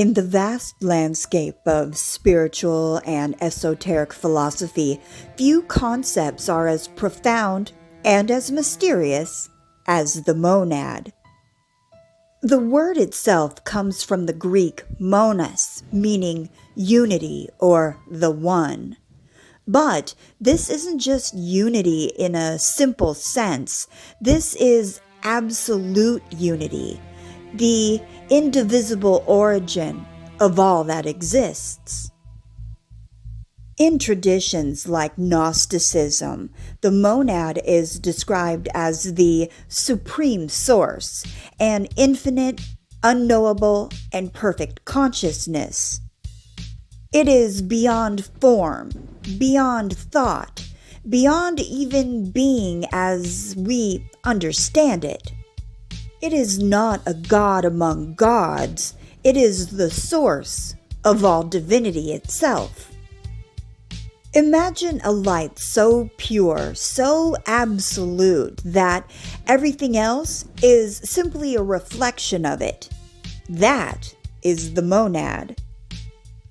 In the vast landscape of spiritual and esoteric philosophy, few concepts are as profound and as mysterious as the monad. The word itself comes from the Greek monos, meaning unity or the one. But this isn't just unity in a simple sense. This is absolute unity, the indivisible origin of all that exists. In traditions like Gnosticism, the monad is described as the supreme source, an infinite, unknowable, and perfect consciousness. It is beyond form, beyond thought, beyond even being as we understand it. It is not a god among gods. It is the source of all divinity itself. Imagine a light so pure, so absolute, that everything else is simply a reflection of it. That is the monad.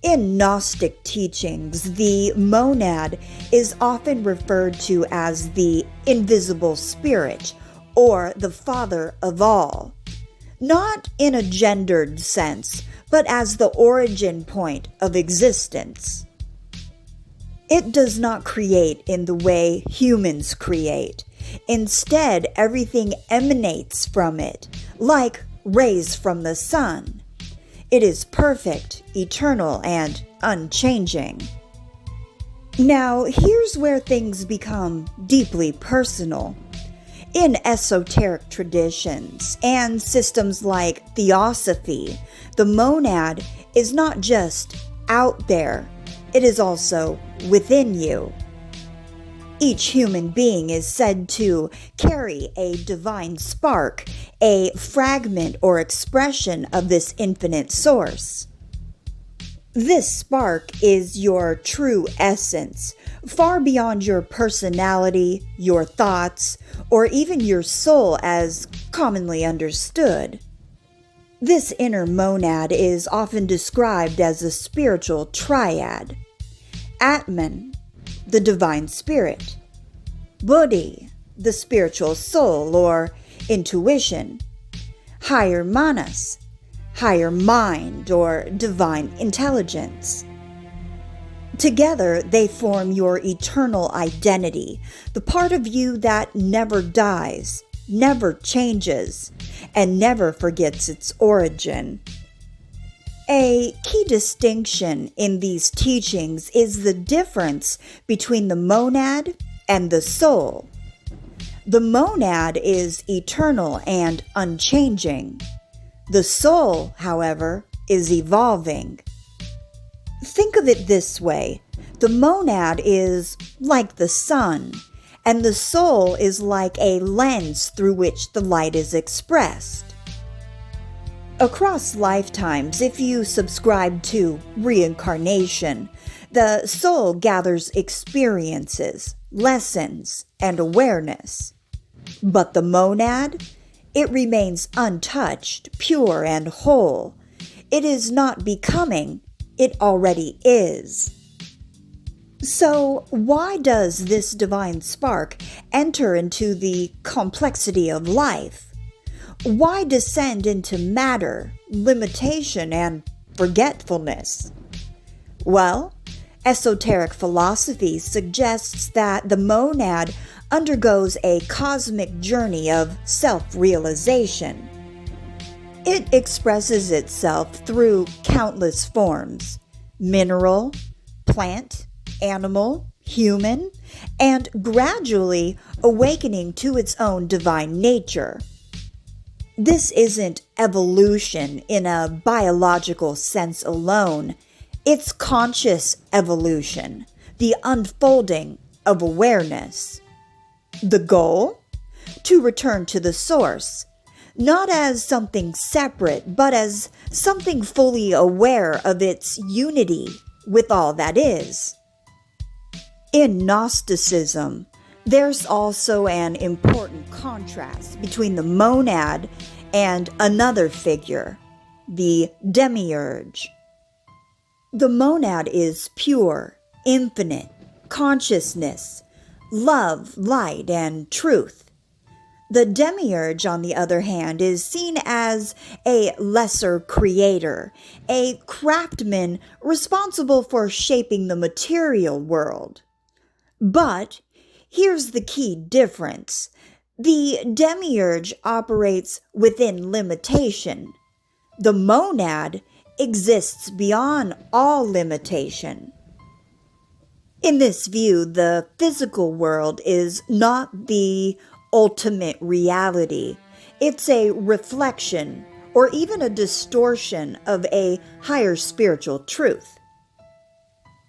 In Gnostic teachings, the monad is often referred to as the invisible spirit, or the Father of all, not in a gendered sense, but as the origin point of existence. It does not create in the way humans create. Instead, everything emanates from it, like rays from the sun. It is perfect, eternal, and unchanging. Now, here's where things become deeply personal. In esoteric traditions and systems like theosophy, the monad is not just out there, it is also within you. Each human being is said to carry a divine spark, a fragment or expression of this infinite source. This spark is your true essence, far beyond your personality, your thoughts, or even your soul as commonly understood. This inner monad is often described as a spiritual triad. Atman, the divine spirit. Buddhi, the spiritual soul or intuition. Higher manas, higher mind or divine intelligence. Together, they form your eternal identity, the part of you that never dies, never changes, and never forgets its origin. A key distinction in these teachings is the difference between the monad and the soul. The monad is eternal and unchanging. The soul, however, is evolving. Think of it this way. The monad is like the sun, and the soul is like a lens through which the light is expressed. Across lifetimes, if you subscribe to reincarnation, the soul gathers experiences, lessons, and awareness. But the monad, it remains untouched, pure, and whole. It is not becoming, it already is. So, why does this divine spark enter into the complexity of life? Why descend into matter, limitation, and forgetfulness? Well, esoteric philosophy suggests that the monad undergoes a cosmic journey of self-realization. It expresses itself through countless forms: mineral, plant, animal, human, and gradually awakening to its own divine nature. This isn't evolution in a biological sense alone. It's conscious evolution, the unfolding of awareness. The goal? To return to the source, not as something separate, but as something fully aware of its unity with all that is. In Gnosticism, there's also an important contrast between the monad and another figure, the demiurge. The monad is pure, infinite, consciousness, love, light, and truth. The demiurge, on the other hand, is seen as a lesser creator, a craftsman responsible for shaping the material world. But here's the key difference. The demiurge operates within limitation. The monad exists beyond all limitation. In this view, the physical world is not the ultimate reality. It's a reflection or even a distortion of a higher spiritual truth.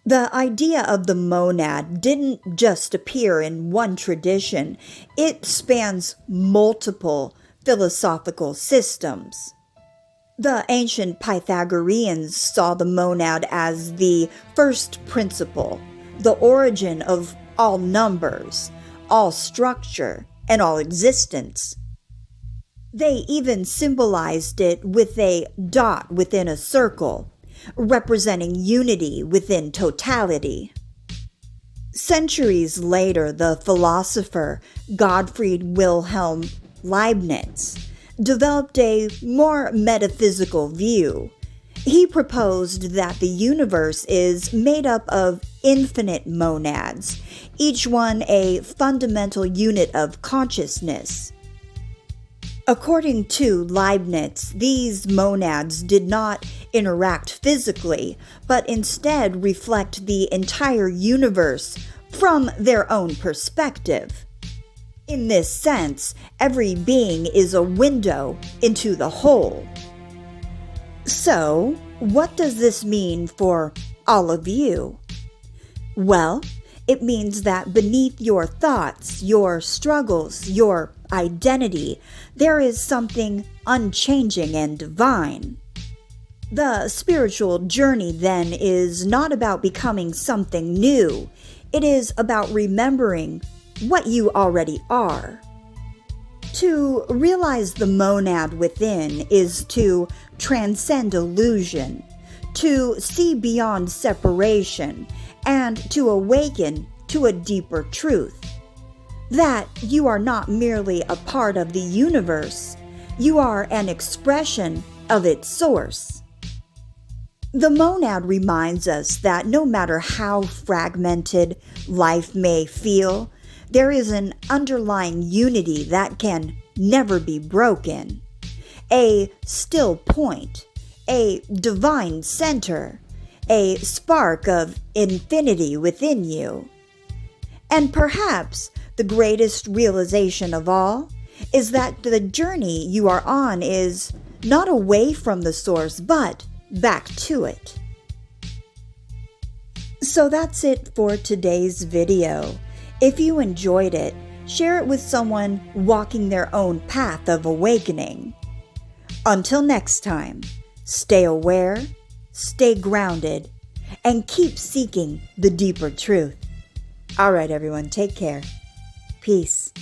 The idea of the monad didn't just appear in one tradition. It spans multiple philosophical systems. The ancient Pythagoreans saw the monad as the first principle, the origin of all numbers, all structure, and all existence. They even symbolized it with a dot within a circle, representing unity within totality. Centuries later, the philosopher Gottfried Wilhelm Leibniz developed a more metaphysical view. He proposed that the universe is made up of infinite monads, each one a fundamental unit of consciousness. According to Leibniz, these monads did not interact physically, but instead reflect the entire universe from their own perspective. In this sense, every being is a window into the whole. So, what does this mean for all of you? Well, it means that beneath your thoughts, your struggles, your identity, there is something unchanging and divine. The spiritual journey, then, is not about becoming something new. It is about remembering what you already are. To realize the monad within is to transcend illusion, to see beyond separation, and to awaken to a deeper truth. That you are not merely a part of the universe, you are an expression of its source. The monad reminds us that no matter how fragmented life may feel, there is an underlying unity that can never be broken. A still point, a divine center, a spark of infinity within you. And perhaps the greatest realization of all is that the journey you are on is not away from the source, but back to it. So that's it for today's video. If you enjoyed it, share it with someone walking their own path of awakening. Until next time, stay aware, stay grounded, and keep seeking the deeper truth. All right, everyone, take care. Peace.